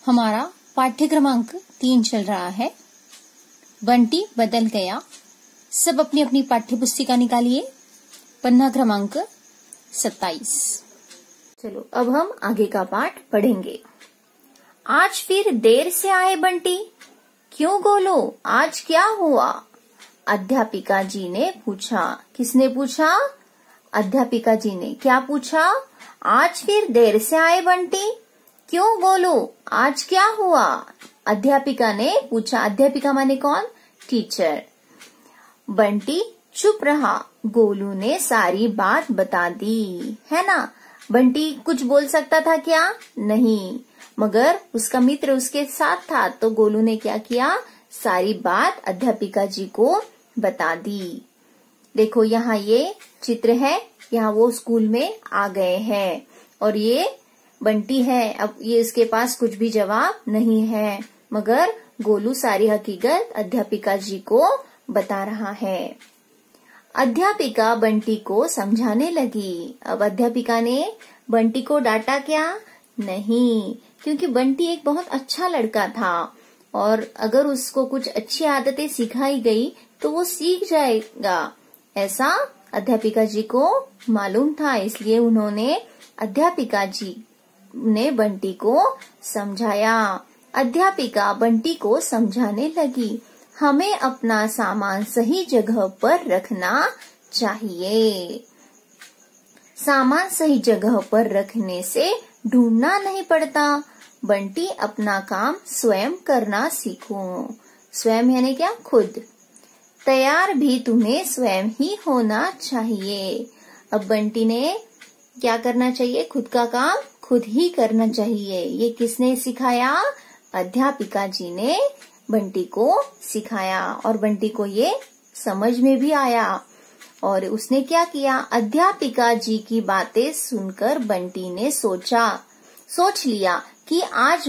हमारा पाठ्य क्रमांक 3 चल रहा है। बंटी बदल गया। सब अपनी अपनी पाठ्य पुस्तिका निकालिए। पन्ना क्रमांक 27। चलो अब हम आगे का पाठ पढ़ेंगे। आज फिर देर से आए बंटी? क्यों गोलू, आज क्या हुआ? अध्यापिका जी ने पूछा। किसने पूछा? अध्यापिका जी ने। क्या पूछा? आज फिर देर से आए बंटी? क्यों गोलू, आज क्या हुआ? अध्यापिका ने पूछा। अध्यापिका माने कौन? टीचर। बंटी चुप रहा। गोलू ने सारी बात बता दी, है ना। बंटी कुछ बोल सकता था क्या? नहीं, मगर उसका मित्र उसके साथ था, तो गोलू ने क्या किया? सारी बात अध्यापिका जी को बता दी। देखो यहाँ ये चित्र है, यहाँ वो स्कूल में आ गए हैं और ये बंटी है। अब ये इसके पास कुछ भी जवाब नहीं है, मगर गोलू सारी हकीकत अध्यापिका जी को बता रहा है। अध्यापिका बंटी को समझाने लगी। अब अध्यापिका ने बंटी को डांटा क्या? नहीं, क्योंकि बंटी एक बहुत अच्छा लड़का था और अगर उसको कुछ अच्छी आदतें सिखाई गई तो वो सीख जाएगा, ऐसा अध्यापिका जी को मालूम था। इसलिए उन्होंने अध्यापिका जी ने बंटी को समझाया। अध्यापिका बंटी को समझाने लगी, हमें अपना सामान सही जगह पर रखना चाहिए। सामान सही जगह पर रखने से ढूंढना नहीं पड़ता। बंटी अपना काम स्वयं करना सीखो। स्वयं यानी क्या? खुद। तैयार भी तुम्हें स्वयं ही होना चाहिए। अब बंटी ने क्या करना चाहिए? खुद का काम खुद ही करना चाहिए। ये किसने सिखाया? अध्यापिका जी ने बंटी को सिखाया और बंटी को ये समझ में भी आया। और उसने क्या किया? अध्यापिका जी की बातें सुनकर बंटी ने सोच लिया कि आज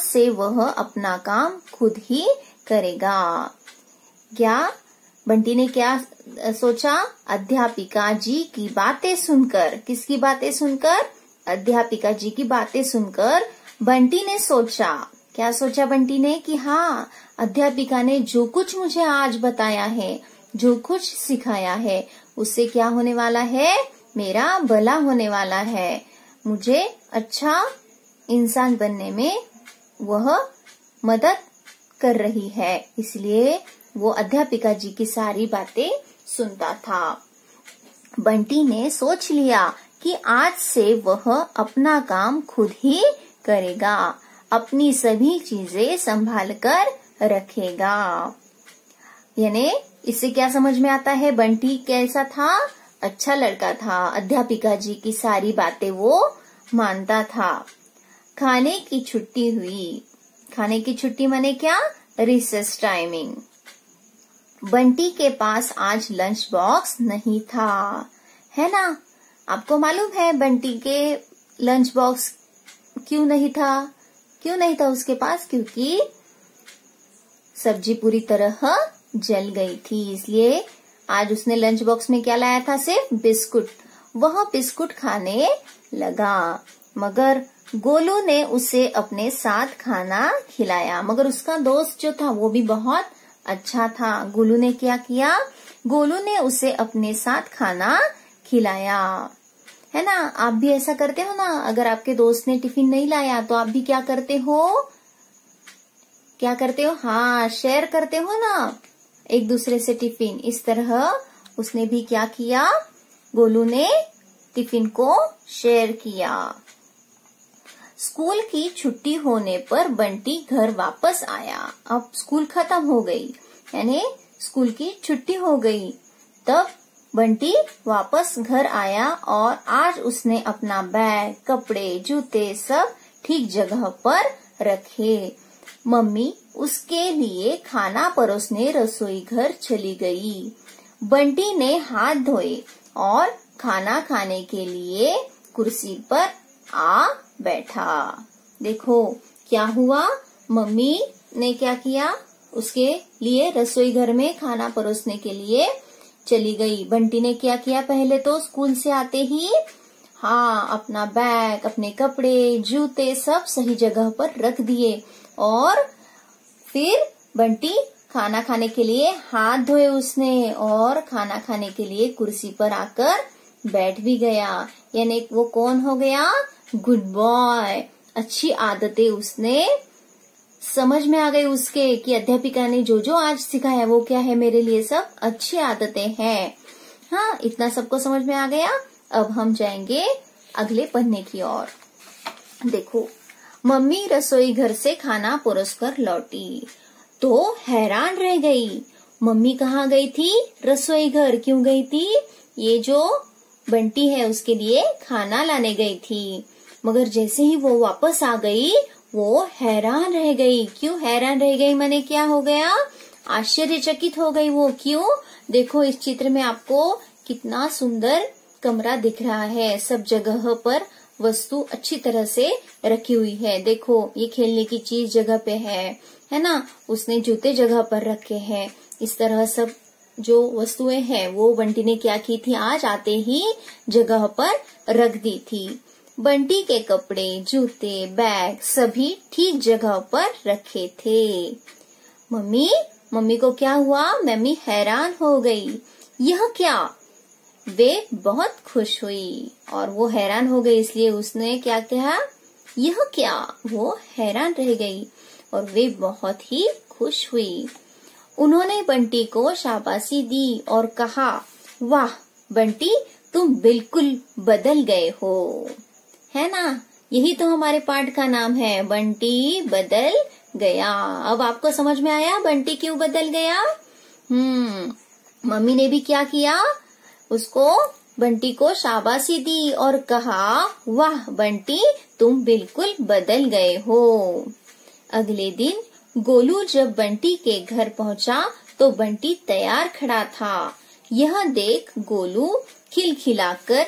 से वह अपना काम खुद ही करेगा। क्या बंटी ने क्या सोचा? अध्यापिका जी की बातें सुनकर। किसकी बातें सुनकर? अध्यापिका जी की बातें सुनकर बंटी ने सोचा। क्या सोचा बंटी ने? कि हाँ, अध्यापिका ने जो कुछ मुझे आज बताया है, जो कुछ सिखाया है, उससे क्या होने वाला है? मेरा भला होने वाला है। मुझे अच्छा इंसान बनने में वह मदद कर रही है। इसलिए वो अध्यापिका जी की सारी बातें सुनता था। बंटी ने सोच लिया कि आज से वह अपना काम खुद ही करेगा, अपनी सभी चीजें संभाल कर रखेगा। यानी इससे क्या समझ में आता है? बंटी कैसा था? अच्छा लड़का था। अध्यापिका जी की सारी बातें वो मानता था। खाने की छुट्टी हुई। खाने की छुट्टी माने क्या? Recess timing. बंटी के पास आज लंच बॉक्स नहीं था, है ना। आपको मालूम है बंटी के लंच बॉक्स क्यों नहीं था? क्यों नहीं था उसके पास? क्योंकि सब्जी पूरी तरह जल गई थी। इसलिए आज उसने लंच बॉक्स में क्या लाया था? सिर्फ बिस्कुट। वह बिस्कुट खाने लगा, मगर गोलू ने उसे अपने साथ खाना खिलाया। मगर उसका दोस्त जो था वो भी बहुत अच्छा था। गोलू ने क्या किया? गोलू ने उसे अपने साथ खाना खिलाया, है ना। आप भी ऐसा करते हो ना। अगर आपके दोस्त ने टिफिन नहीं लाया तो आप भी क्या करते हो? क्या करते हो? हाँ, शेयर करते हो ना एक दूसरे से टिफिन। इस तरह उसने भी क्या किया? गोलू ने टिफिन को शेयर किया। स्कूल की छुट्टी होने पर बंटी घर वापस आया। अब स्कूल खत्म हो गई, यानी स्कूल की छुट्टी हो गई। तब बंटी वापस घर आया और आज उसने अपना बैग, कपड़े, जूते सब ठीक जगह पर रखे। मम्मी उसके लिए खाना परोसने रसोई घर चली गई। बंटी ने हाथ धोए और खाना खाने के लिए कुर्सी पर आ बैठा। देखो क्या हुआ? मम्मी ने क्या किया? उसके लिए रसोई घर में खाना परोसने के लिए चली गई। बंटी ने क्या किया? पहले तो स्कूल से आते ही हाँ, अपना बैग, अपने कपड़े, जूते सब सही जगह पर रख दिए और फिर बंटी खाना खाने के लिए हाथ धोए उसने और खाना खाने के लिए कुर्सी पर आकर बैठ भी गया। यानी वो कौन हो गया? Good boy. अच्छी आदतें उसने समझ में आ गई उसके कि अध्यापिका ने जो जो आज सिखाया वो क्या है मेरे लिए, सब अच्छी आदतें हैं। हाँ, इतना सबको समझ में आ गया। अब हम जाएंगे अगले पन्ने की ओर। देखो, मम्मी रसोई घर से खाना परोसकर लौटी तो हैरान रह गई। मम्मी कहाँ गई थी? रसोई घर। क्यों गई थी? ये जो बंटी है उसके लिए खाना लाने गई थी। मगर जैसे ही वो वापस आ गई वो हैरान रह गई। क्यों हैरान रह गई? माने क्या हो गया? आश्चर्यचकित हो गई वो। क्यों? देखो इस चित्र में आपको कितना सुंदर कमरा दिख रहा है। सब जगह पर वस्तु अच्छी तरह से रखी हुई है। देखो ये खेलने की चीज जगह पे है ना। उसने जूते जगह पर रखे हैं। इस तरह सब जो वस्तुएं हैं वो बंटी ने क्या की थी? आज आते ही जगह पर रख दी थी। बंटी के कपड़े, जूते, बैग सभी ठीक जगह पर रखे थे। मम्मी को क्या हुआ? मम्मी हैरान हो गई। यह क्या? वे बहुत खुश हुई और वो हैरान हो गई इसलिए उसने क्या कहा? यह क्या? वो हैरान रह गई और वे बहुत ही खुश हुई। उन्होंने बंटी को शाबाशी दी और कहा, वाह बंटी, तुम बिल्कुल बदल गए हो। है ना? यही तो हमारे पाठ का नाम है, बंटी बदल गया। अब आपको समझ में आया बंटी क्यों बदल गया? मम्मी ने भी क्या किया? उसको बंटी को शाबाशी दी और कहा, वाह बंटी, तुम बिल्कुल बदल गए हो। अगले दिन गोलू जब बंटी के घर पहुंचा तो बंटी तैयार खड़ा था। यह देख गोलू खिलखिलाकर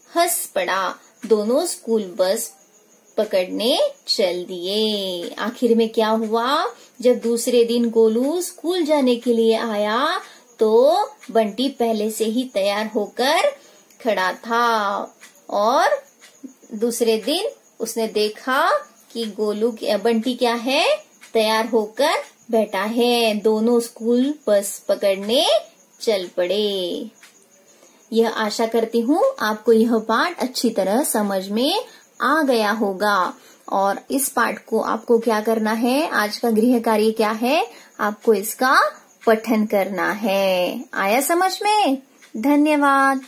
हंस पड़ा। दोनों स्कूल बस पकड़ने चल दिए। आखिर में क्या हुआ? जब दूसरे दिन गोलू स्कूल जाने के लिए आया तो बंटी पहले से ही तैयार होकर खड़ा था और दूसरे दिन उसने देखा कि बंटी क्या है? तैयार होकर बैठा है। दोनों स्कूल बस पकड़ने चल पड़े। यह आशा करती हूँ आपको यह पाठ अच्छी तरह समझ में आ गया होगा। और इस पाठ को आपको क्या करना है? आज का गृह कार्य क्या है? आपको इसका पठन करना है। आया समझ में? धन्यवाद।